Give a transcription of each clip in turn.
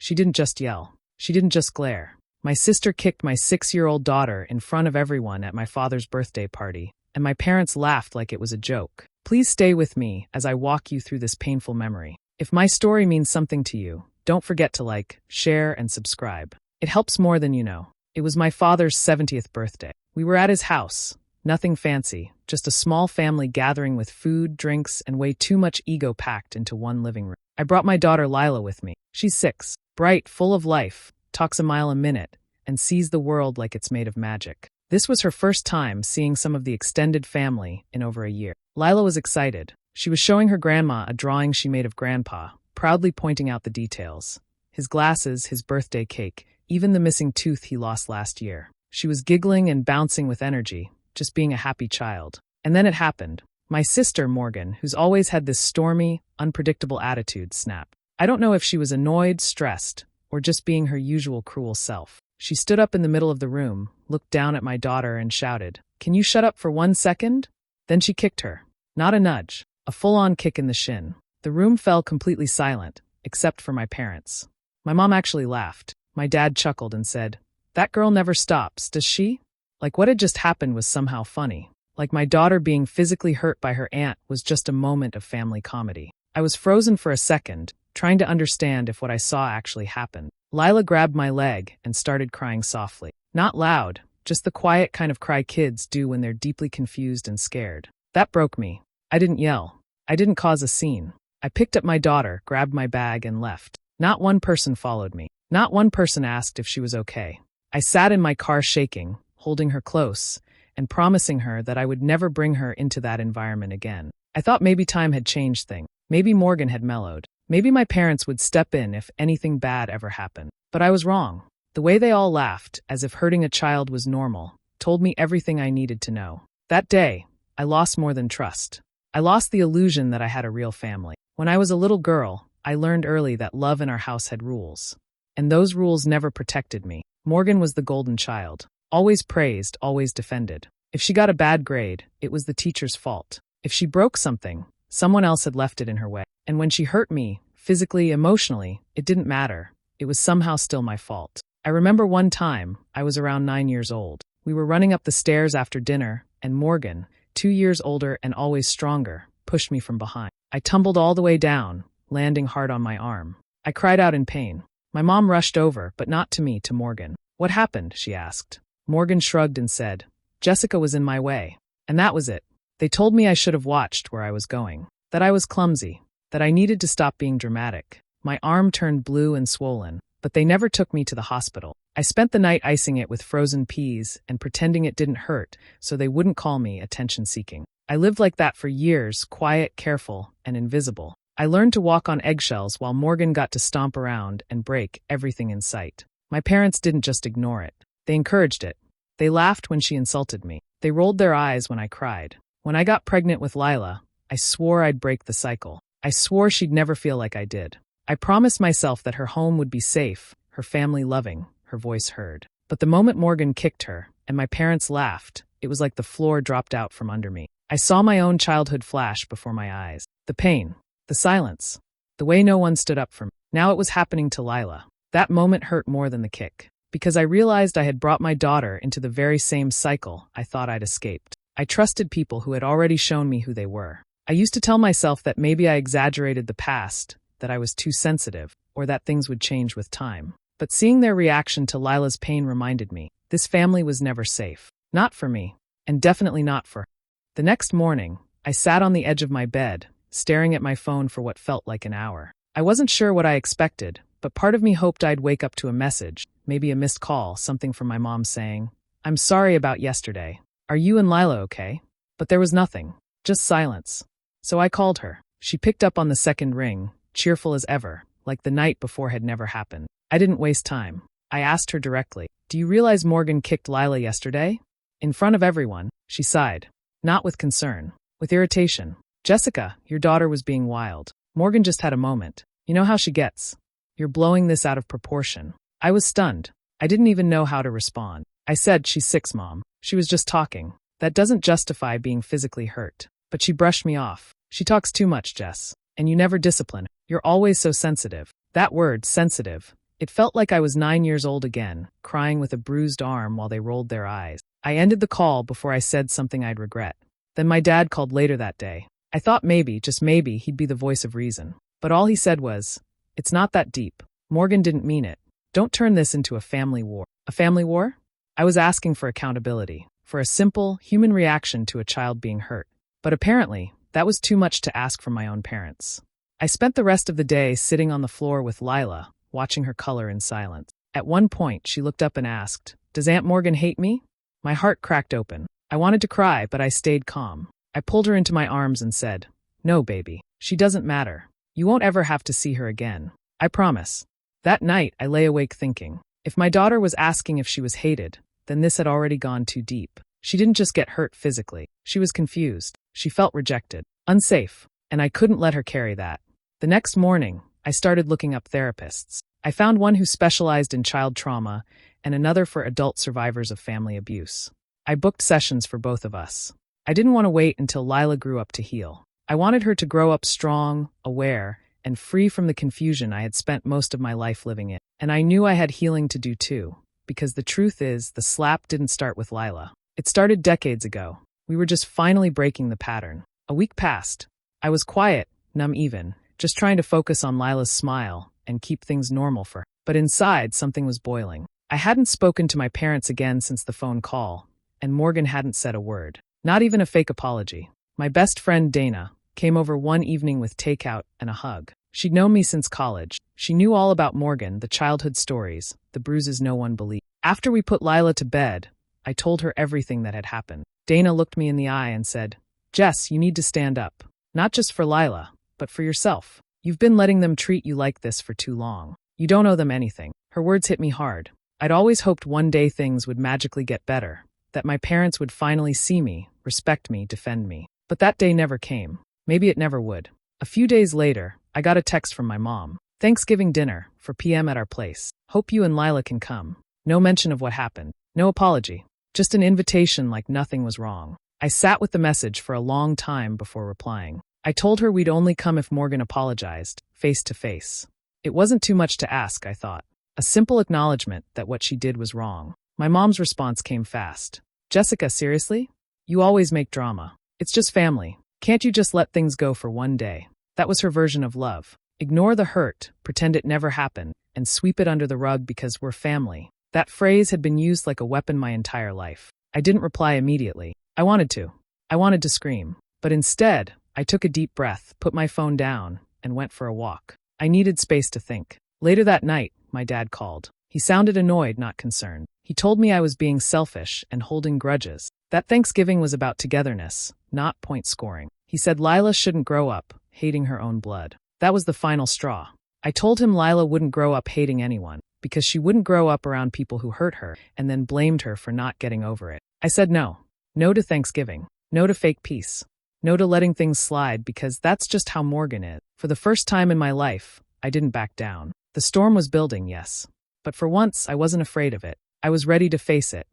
She didn't just yell. She didn't just glare. My sister kicked my 6-year-old daughter in front of everyone at my father's birthday party, and my parents laughed like it was a joke. Please stay with me as I walk you through this painful memory. If my story means something to you, don't forget to like, share, and subscribe. It helps more than you know. It was my father's 70th birthday. We were at his house. Nothing fancy, just a small family gathering with food, drinks, and way too much ego packed into one living room. I brought my daughter Lila with me. She's 6, bright, full of life, talks a mile a minute, and sees the world like it's made of magic. This was her first time seeing some of the extended family in over a year. Lila was excited. She was showing her grandma a drawing she made of Grandpa, proudly pointing out the details. His glasses, his birthday cake, even the missing tooth he lost last year. She was giggling and bouncing with energy, just being a happy child. And then it happened. My sister, Morgan, who's always had this stormy, unpredictable attitude, snapped. I don't know if she was annoyed, stressed, or just being her usual cruel self. She stood up in the middle of the room, looked down at my daughter, and shouted, "Can you shut up for 1 second?" Then she kicked her. Not a nudge, a full-on kick in the shin. The room fell completely silent, except for my parents. My mom actually laughed. My dad chuckled and said, "That girl never stops, does she?" Like what had just happened was somehow funny. Like my daughter being physically hurt by her aunt was just a moment of family comedy. I was frozen for a second, trying to understand if what I saw actually happened. Lila grabbed my leg and started crying softly. Not loud, just the quiet kind of cry kids do when they're deeply confused and scared. That broke me. I didn't yell. I didn't cause a scene. I picked up my daughter, grabbed my bag, and left. Not one person followed me. Not one person asked if she was okay. I sat in my car shaking, holding her close, and promising her that I would never bring her into that environment again. I thought maybe time had changed things. Maybe Morgan had mellowed. Maybe my parents would step in if anything bad ever happened. But I was wrong. The way they all laughed, as if hurting a child was normal, told me everything I needed to know. That day, I lost more than trust. I lost the illusion that I had a real family. When I was a little girl, I learned early that love in our house had rules. And those rules never protected me. Morgan was the golden child. Always praised, always defended. If she got a bad grade, it was the teacher's fault. If she broke something, someone else had left it in her way. And when she hurt me, physically, emotionally, it didn't matter. It was somehow still my fault. I remember one time, I was around 9 years old. We were running up the stairs after dinner, and Morgan, 2 years older and always stronger, pushed me from behind. I tumbled all the way down, landing hard on my arm. I cried out in pain. My mom rushed over, but not to me, to Morgan. "What happened?" she asked. Morgan shrugged and said, "Jessica was in my way." And that was it. They told me I should have watched where I was going, that I was clumsy, that I needed to stop being dramatic. My arm turned blue and swollen, but they never took me to the hospital. I spent the night icing it with frozen peas and pretending it didn't hurt so they wouldn't call me attention-seeking. I lived like that for years, quiet, careful, and invisible. I learned to walk on eggshells while Morgan got to stomp around and break everything in sight. My parents didn't just ignore it. They encouraged it. They laughed when she insulted me. They rolled their eyes when I cried. When I got pregnant with Lila, I swore I'd break the cycle. I swore she'd never feel like I did. I promised myself that her home would be safe, her family loving, her voice heard. But the moment Morgan kicked her, and my parents laughed, it was like the floor dropped out from under me. I saw my own childhood flash before my eyes. The pain, the silence, the way no one stood up for me. Now it was happening to Lila. That moment hurt more than the kick, because I realized I had brought my daughter into the very same cycle I thought I'd escaped. I trusted people who had already shown me who they were. I used to tell myself that maybe I exaggerated the past, that I was too sensitive, or that things would change with time. But seeing their reaction to Lila's pain reminded me, this family was never safe. Not for me, and definitely not for her. The next morning, I sat on the edge of my bed, staring at my phone for what felt like an hour. I wasn't sure what I expected, but part of me hoped I'd wake up to a message, maybe a missed call, something from my mom saying, "I'm sorry about yesterday. Are you and Lila okay?" But there was nothing, just silence. So I called her. She picked up on the second ring, cheerful as ever, like the night before had never happened. I didn't waste time. I asked her directly, "Do you realize Morgan kicked Lila yesterday?" In front of everyone, she sighed. Not with concern, with irritation. "Jessica, your daughter was being wild. Morgan just had a moment. You know how she gets. You're blowing this out of proportion." I was stunned. I didn't even know how to respond. I said, "She's 6, Mom. She was just talking. That doesn't justify being physically hurt." But she brushed me off. "She talks too much, Jess. And you never discipline her. You're always so sensitive." That word, sensitive, It felt like I was 9 years old again, crying with a bruised arm while they rolled their eyes. I ended the call before I said something I'd regret. Then my dad called later that day. I thought maybe, just maybe, he'd be the voice of reason. But all he said was, "It's not that deep. Morgan didn't mean it. Don't turn this into a family war." A family war? I was asking for accountability, for a simple, human reaction to a child being hurt. But apparently, that was too much to ask from my own parents. I spent the rest of the day sitting on the floor with Lila, watching her color in silence. At one point, she looked up and asked, "Does Aunt Morgan hate me?" My heart cracked open. I wanted to cry, but I stayed calm. I pulled her into my arms and said, "No, baby. She doesn't matter. You won't ever have to see her again. I promise." That night, I lay awake thinking, if my daughter was asking if she was hated, then this had already gone too deep. She didn't just get hurt physically. She was confused. She felt rejected, unsafe, and I couldn't let her carry that. The next morning, I started looking up therapists. I found one who specialized in child trauma and another for adult survivors of family abuse. I booked sessions for both of us. I didn't want to wait until Lila grew up to heal. I wanted her to grow up strong, aware, and free from the confusion I had spent most of my life living in. And I knew I had healing to do too, because the truth is, the slap didn't start with Lila. It started decades ago. We were just finally breaking the pattern. A week passed. I was quiet, numb even, just trying to focus on Lila's smile and keep things normal for her. But inside, something was boiling. I hadn't spoken to my parents again since the phone call, and Morgan hadn't said a word. Not even a fake apology. My best friend, Dana, came over one evening with takeout and a hug. She'd known me since college. She knew all about Morgan, the childhood stories, the bruises no one believed. After we put Lila to bed, I told her everything that had happened. Dana looked me in the eye and said, "Jess, you need to stand up. Not just for Lila, but for yourself. You've been letting them treat you like this for too long. You don't owe them anything." Her words hit me hard. I'd always hoped one day things would magically get better, that my parents would finally see me, respect me, defend me. But that day never came. Maybe it never would. A few days later, I got a text from my mom. "Thanksgiving dinner, 4 p.m. at our place. Hope you and Lila can come." No mention of what happened. No apology. Just an invitation like nothing was wrong. I sat with the message for a long time before replying. I told her we'd only come if Morgan apologized, face to face. It wasn't too much to ask, I thought. A simple acknowledgement that what she did was wrong. My mom's response came fast. "Jessica, seriously? You always make drama. It's just family. Can't you just let things go for one day?" That was her version of love. Ignore the hurt, pretend it never happened, and sweep it under the rug because we're family. That phrase had been used like a weapon my entire life. I didn't reply immediately. I wanted to. I wanted to scream. But instead, I took a deep breath, put my phone down, and went for a walk. I needed space to think. Later that night, my dad called. He sounded annoyed, not concerned. He told me I was being selfish and holding grudges. That Thanksgiving was about togetherness, not point scoring. He said Lila shouldn't grow up hating her own blood. That was the final straw. I told him Lila wouldn't grow up hating anyone, because she wouldn't grow up around people who hurt her and then blamed her for not getting over it. I said no. No to Thanksgiving. No to fake peace. No to letting things slide, because that's just how Morgan is. For the first time in my life, I didn't back down. The storm was building, yes. But for once, I wasn't afraid of it. I was ready to face it.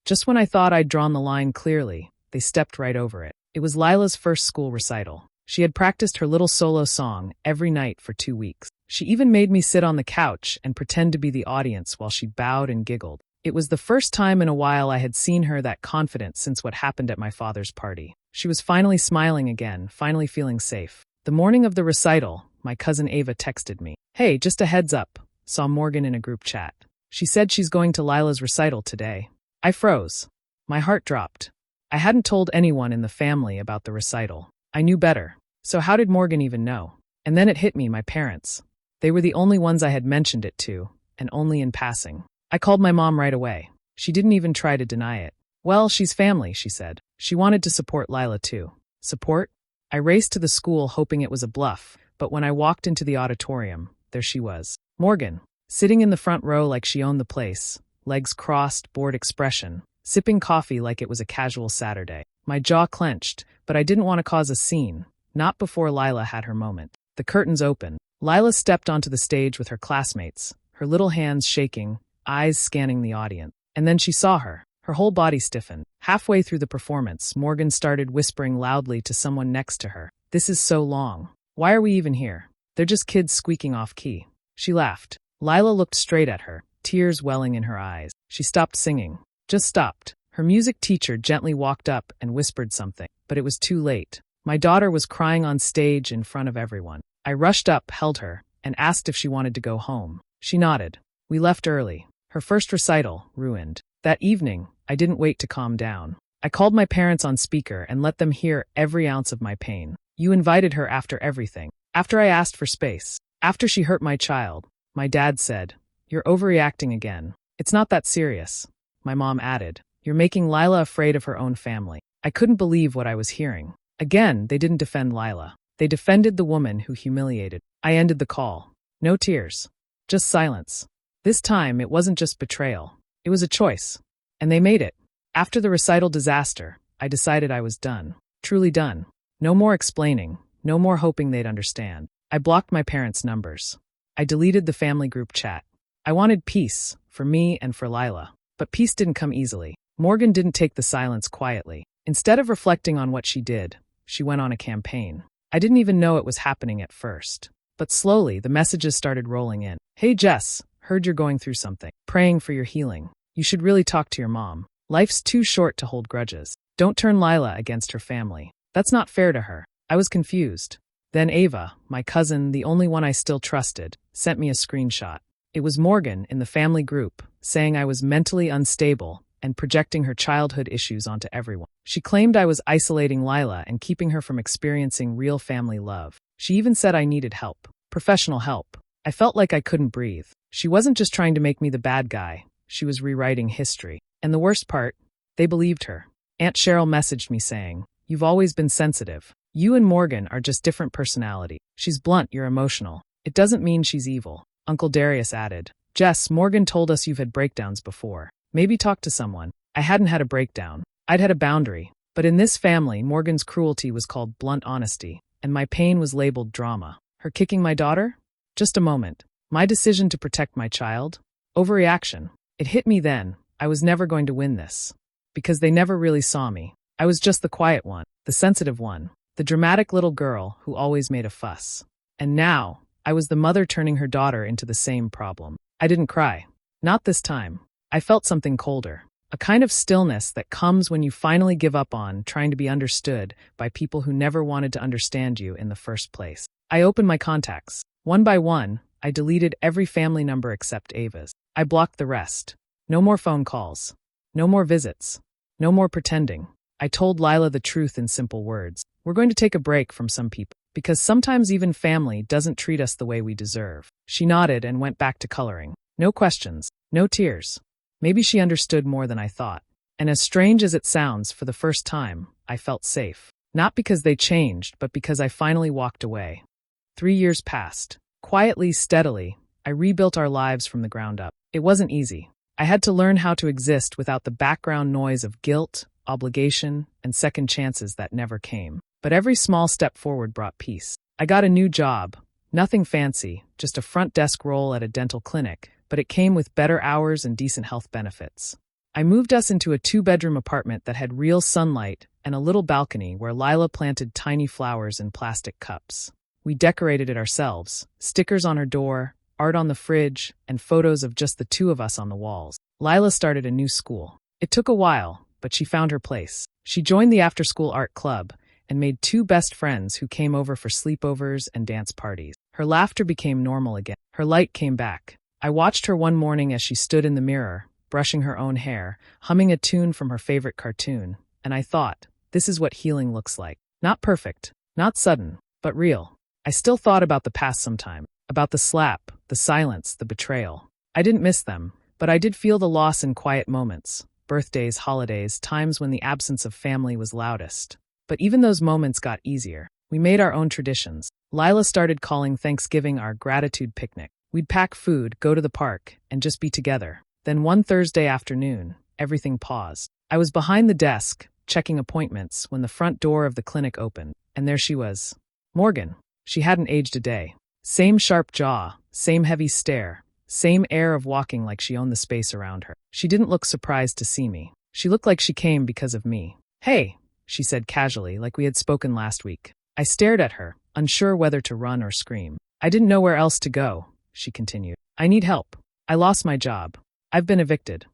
Just when I thought I'd drawn the line clearly, they stepped right over it. It was Lila's first school recital. She had practiced her little solo song every night for 2 weeks. She even made me sit on the couch and pretend to be the audience while she bowed and giggled. It was the first time in a while I had seen her that confident since what happened at my father's party. She was finally smiling again, finally feeling safe. The morning of the recital, my cousin Ava texted me. "Hey, just a heads up. Saw Morgan in a group chat. She said she's going to Lila's recital today." I froze. My heart dropped. I hadn't told anyone in the family about the recital. I knew better. So how did Morgan even know? And then it hit me, my parents. They were the only ones I had mentioned it to, and only in passing. I called my mom right away. She didn't even try to deny it. "Well, she's family," she said. She wanted to support Lila too. Support? I raced to the school hoping it was a bluff, but when I walked into the auditorium, there she was. Morgan, sitting in the front row like she owned the place, legs crossed, bored expression, sipping coffee like it was a casual Saturday. My jaw clenched, but I didn't want to cause a scene, not before Lila had her moment. The curtains opened. Lila stepped onto the stage with her classmates, her little hands shaking, eyes scanning the audience. And then she saw her. Her whole body stiffened. Halfway through the performance, Morgan started whispering loudly to someone next to her. "This is so long. Why are we even here? They're just kids squeaking off key." She laughed. Lila looked straight at her, tears welling in her eyes. She stopped singing. Just stopped. Her music teacher gently walked up and whispered something, but it was too late. My daughter was crying on stage in front of everyone. I rushed up, held her, and asked if she wanted to go home. She nodded. We left early. Her first recital, ruined. That evening, I didn't wait to calm down. I called my parents on speaker and let them hear every ounce of my pain. You invited her after everything. After I asked for space. After she hurt my child. My dad said, "You're overreacting again. It's not that serious." My mom added, "You're making Lila afraid of her own family." I couldn't believe what I was hearing. Again, they didn't defend Lila. They defended the woman who humiliated. I ended the call. No tears. Just silence. This time, it wasn't just betrayal. It was a choice. And they made it. After the recital disaster, I decided I was done. Truly done. No more explaining. No more hoping they'd understand. I blocked my parents' numbers. I deleted the family group chat. I wanted peace, for me and for Lila. But peace didn't come easily. Morgan didn't take the silence quietly. Instead of reflecting on what she did, she went on a campaign. I didn't even know it was happening at first. But slowly, the messages started rolling in. "Hey Jess, heard you're going through something. Praying for your healing. You should really talk to your mom. Life's too short to hold grudges. Don't turn Lila against her family. That's not fair to her." I was confused. Then Ava, my cousin, the only one I still trusted, sent me a screenshot. It was Morgan in the family group, saying I was mentally unstable and projecting her childhood issues onto everyone. She claimed I was isolating Lila and keeping her from experiencing real family love. She even said I needed help. Professional help. I felt like I couldn't breathe. She wasn't just trying to make me the bad guy. She was rewriting history. And the worst part, they believed her. Aunt Cheryl messaged me saying, "You've always been sensitive. You and Morgan are just different personality. She's blunt, you're emotional. It doesn't mean she's evil." Uncle Darius added, "Jess, Morgan told us you've had breakdowns before. Maybe talk to someone." I hadn't had a breakdown. I'd had a boundary. But in this family, Morgan's cruelty was called blunt honesty, and my pain was labeled drama. Her kicking my daughter? Just a moment. My decision to protect my child? Overreaction. It hit me then. I was never going to win this. Because they never really saw me. I was just the quiet one, the sensitive one, the dramatic little girl who always made a fuss. And now, I was the mother turning her daughter into the same problem. I didn't cry. Not this time. I felt something colder. A kind of stillness that comes when you finally give up on trying to be understood by people who never wanted to understand you in the first place. I opened my contacts. One by one, I deleted every family number except Ava's. I blocked the rest. No more phone calls. No more visits. No more pretending. I told Lila the truth in simple words. We're going to take a break from some people, because sometimes even family doesn't treat us the way we deserve. She nodded and went back to coloring. No questions. No tears. Maybe she understood more than I thought. And as strange as it sounds, for the first time, I felt safe. Not because they changed, but because I finally walked away. 3 years passed. Quietly, steadily, I rebuilt our lives from the ground up. It wasn't easy. I had to learn how to exist without the background noise of guilt, obligation, and second chances that never came. But every small step forward brought peace. I got a new job. Nothing fancy, just a front desk role at a dental clinic, but it came with better hours and decent health benefits. I moved us into a 2-bedroom apartment that had real sunlight and a little balcony where Lila planted tiny flowers in plastic cups. We decorated it ourselves, stickers on her door, art on the fridge, and photos of just the two of us on the walls. Lila started a new school. It took a while, but she found her place. She joined the after-school art club and made 2 best friends who came over for sleepovers and dance parties. Her laughter became normal again. Her light came back. I watched her one morning as she stood in the mirror, brushing her own hair, humming a tune from her favorite cartoon, and I thought, this is what healing looks like. Not perfect, not sudden, but real. I still thought about the past sometime, about the slap, the silence, the betrayal. I didn't miss them, but I did feel the loss in quiet moments, birthdays, holidays, times when the absence of family was loudest. But even those moments got easier. We made our own traditions. Lila started calling Thanksgiving our gratitude picnic. We'd pack food, go to the park, and just be together. Then one Thursday afternoon, everything paused. I was behind the desk, checking appointments, when the front door of the clinic opened, and there she was. Morgan. She hadn't aged a day. Same sharp jaw, same heavy stare, same air of walking like she owned the space around her. She didn't look surprised to see me. She looked like she came because of me. "Hey," she said casually, like we had spoken last week. I stared at her, unsure whether to run or scream. "I didn't know where else to go," she continued. I need help. I lost my job. I've been evicted.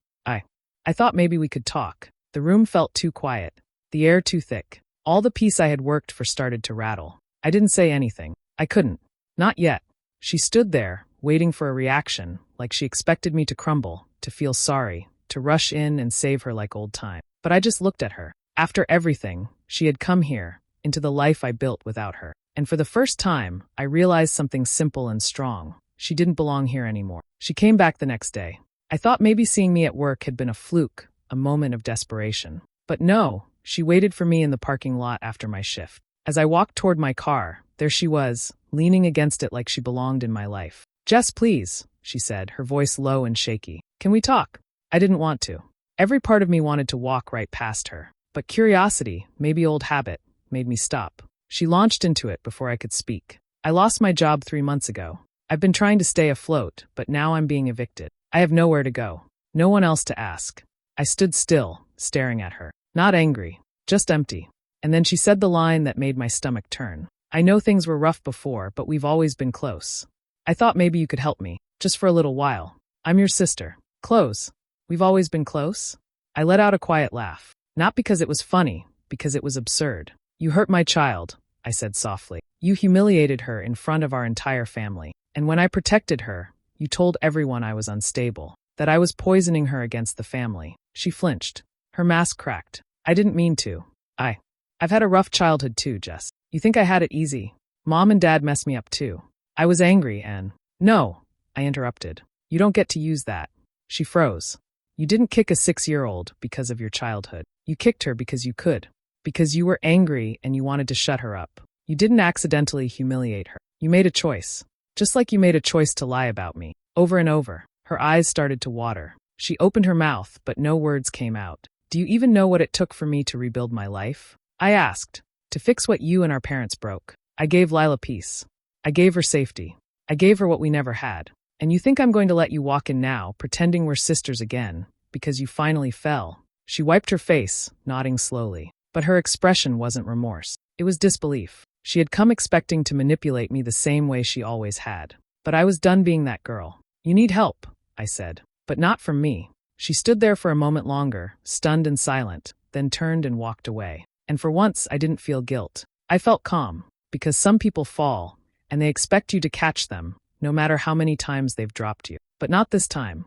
I thought maybe we could talk. The room felt too quiet. The air too thick. All the peace I had worked for started to rattle. I didn't say anything. I couldn't. Not yet. She stood there, waiting for a reaction, like she expected me to crumble, to feel sorry, to rush in and save her like old time. But I just looked at her. After everything, she had come here, into the life I built without her. And for the first time, I realized something simple and strong. She didn't belong here anymore. She came back the next day. I thought maybe seeing me at work had been a fluke, a moment of desperation. But no, she waited for me in the parking lot after my shift. As I walked toward my car, there she was, leaning against it like she belonged in my life. "Jess, please," she said, her voice low and shaky. "Can we talk?" I didn't want to. Every part of me wanted to walk right past her. But curiosity, maybe old habit, made me stop. She launched into it before I could speak. "I lost my job 3 months ago. I've been trying to stay afloat, but now I'm being evicted. I have nowhere to go. No one else to ask." I stood still, staring at her. Not angry, just empty. And then she said the line that made my stomach turn. "I know things were rough before, but we've always been close. I thought maybe you could help me, just for a little while. I'm your sister." "Close? We've always been close?" I let out a quiet laugh. Not because it was funny, because it was absurd. "You hurt my child," I said softly. "You humiliated her in front of our entire family. And when I protected her, you told everyone I was unstable, that I was poisoning her against the family." She flinched. Her mask cracked. "I didn't mean to. I've had a rough childhood too, Jess. You think I had it easy? Mom and Dad messed me up too." I was angry and— "No," I interrupted. "You don't get to use that." She froze. "You didn't kick a 6-year-old because of your childhood. You kicked her because you could. Because you were angry and you wanted to shut her up. You didn't accidentally humiliate her. You made a choice. Just like you made a choice to lie about me. Over and over." Her eyes started to water. She opened her mouth, but no words came out. "Do you even know what it took for me to rebuild my life?" I asked. "To fix what you and our parents broke. I gave Lila peace. I gave her safety. I gave her what we never had. And you think I'm going to let you walk in now, pretending we're sisters again, because you finally fell?" She wiped her face, nodding slowly. But her expression wasn't remorse. It was disbelief. She had come expecting to manipulate me the same way she always had. But I was done being that girl. "You need help," I said. "But not from me." She stood there for a moment longer, stunned and silent, then turned and walked away. And for once, I didn't feel guilt. I felt calm, because some people fall, and they expect you to catch them, no matter how many times they've dropped you. But not this time.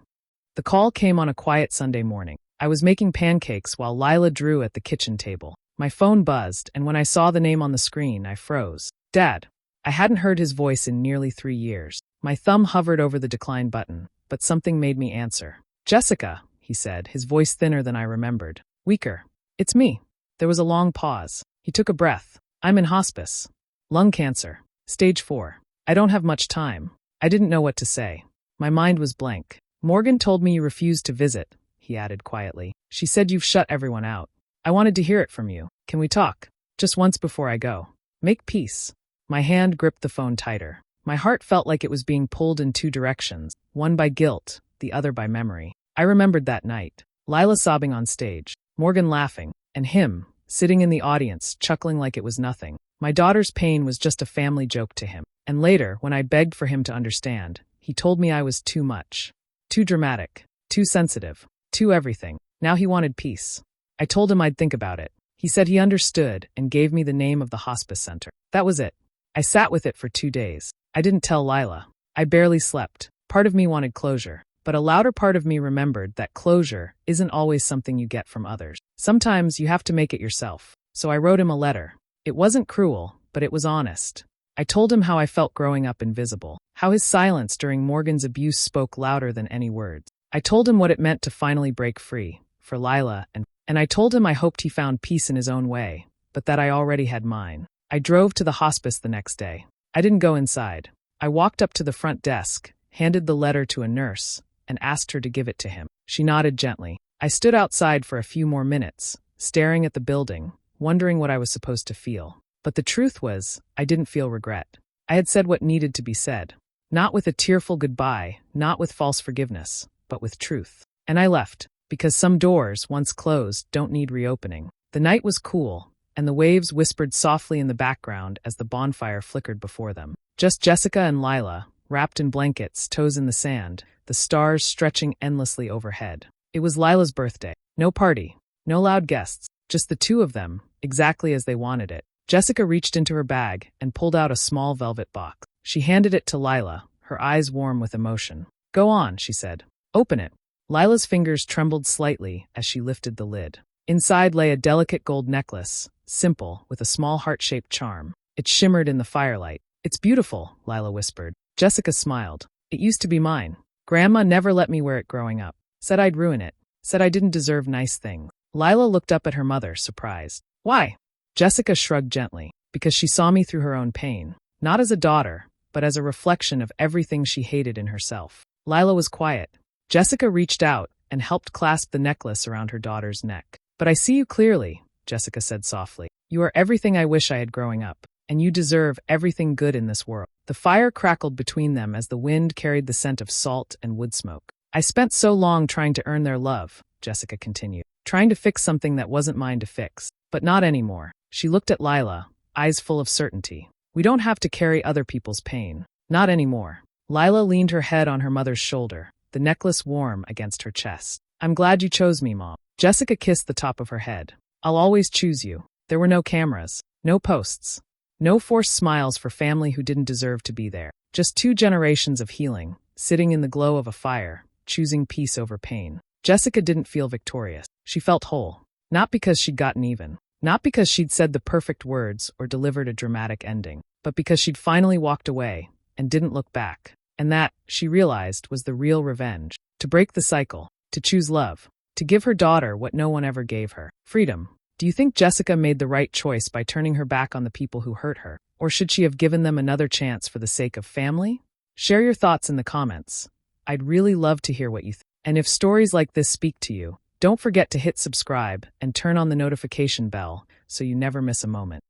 The call came on a quiet Sunday morning. I was making pancakes while Lila drew at the kitchen table. My phone buzzed, and when I saw the name on the screen, I froze. "Dad." I hadn't heard his voice in nearly 3 years. My thumb hovered over the decline button, but something made me answer. "Jessica," he said, his voice thinner than I remembered. Weaker. "It's me." There was a long pause. He took a breath. "I'm in hospice. Lung cancer. Stage 4. I don't have much time." I didn't know what to say. My mind was blank. "Morgan told me you refused to visit," he added quietly. "She said you've shut everyone out. I wanted to hear it from you. Can we talk? Just once before I go. Make peace." My hand gripped the phone tighter. My heart felt like it was being pulled in 2 directions, one by guilt, the other by memory. I remembered that night. Lila sobbing on stage, Morgan laughing, and him, sitting in the audience, chuckling like it was nothing. My daughter's pain was just a family joke to him. And later, when I begged for him to understand, he told me I was too much. Too dramatic. Too sensitive. Too everything. Now he wanted peace. I told him I'd think about it. He said he understood and gave me the name of the hospice center. That was it. I sat with it for 2 days. I didn't tell Lila. I barely slept. Part of me wanted closure. But a louder part of me remembered that closure isn't always something you get from others. Sometimes you have to make it yourself. So I wrote him a letter. It wasn't cruel, but it was honest. I told him how I felt growing up invisible, how his silence during Morgan's abuse spoke louder than any words. I told him what it meant to finally break free, for Lila, and I told him I hoped he found peace in his own way, but that I already had mine. I drove to the hospice the next day. I didn't go inside. I walked up to the front desk, handed the letter to a nurse, and asked her to give it to him. She nodded gently. I stood outside for a few more minutes, staring at the building, wondering what I was supposed to feel. But the truth was, I didn't feel regret. I had said what needed to be said. Not with a tearful goodbye, not with false forgiveness, but with truth. And I left, because some doors, once closed, don't need reopening. The night was cool, and the waves whispered softly in the background as the bonfire flickered before them. Just Jessica and Lila, wrapped in blankets, toes in the sand, the stars stretching endlessly overhead. It was Lila's birthday. No party, no loud guests, just the two of them, exactly as they wanted it. Jessica reached into her bag and pulled out a small velvet box. She handed it to Lila, her eyes warm with emotion. "Go on," she said. "Open it." Lila's fingers trembled slightly as she lifted the lid. Inside lay a delicate gold necklace, simple, with a small heart-shaped charm. It shimmered in the firelight. "It's beautiful," Lila whispered. Jessica smiled. "It used to be mine. Grandma never let me wear it growing up. Said I'd ruin it. Said I didn't deserve nice things." Lila looked up at her mother, surprised. "Why?" Jessica shrugged gently. "Because she saw me through her own pain. Not as a daughter, but as a reflection of everything she hated in herself." Lila was quiet. Jessica reached out and helped clasp the necklace around her daughter's neck. "But I see you clearly," Jessica said softly. "You are everything I wish I had growing up, and you deserve everything good in this world." The fire crackled between them as the wind carried the scent of salt and wood smoke. "I spent so long trying to earn their love," Jessica continued, "trying to fix something that wasn't mine to fix. But not anymore." She looked at Lila, eyes full of certainty. "We don't have to carry other people's pain. Not anymore." Lila leaned her head on her mother's shoulder, the necklace warm against her chest. "I'm glad you chose me, Mom." Jessica kissed the top of her head. "I'll always choose you." There were no cameras, no posts, no forced smiles for family who didn't deserve to be there. Just 2 generations of healing, sitting in the glow of a fire, choosing peace over pain. Jessica didn't feel victorious. She felt whole. Not because she'd gotten even. Not because she'd said the perfect words or delivered a dramatic ending. But because she'd finally walked away and didn't look back. And that, she realized, was the real revenge. To break the cycle. To choose love. To give her daughter what no one ever gave her. Freedom. Do you think Jessica made the right choice by turning her back on the people who hurt her? Or should she have given them another chance for the sake of family? Share your thoughts in the comments. I'd really love to hear what you think. And if stories like this speak to you, don't forget to hit subscribe and turn on the notification bell so you never miss a moment.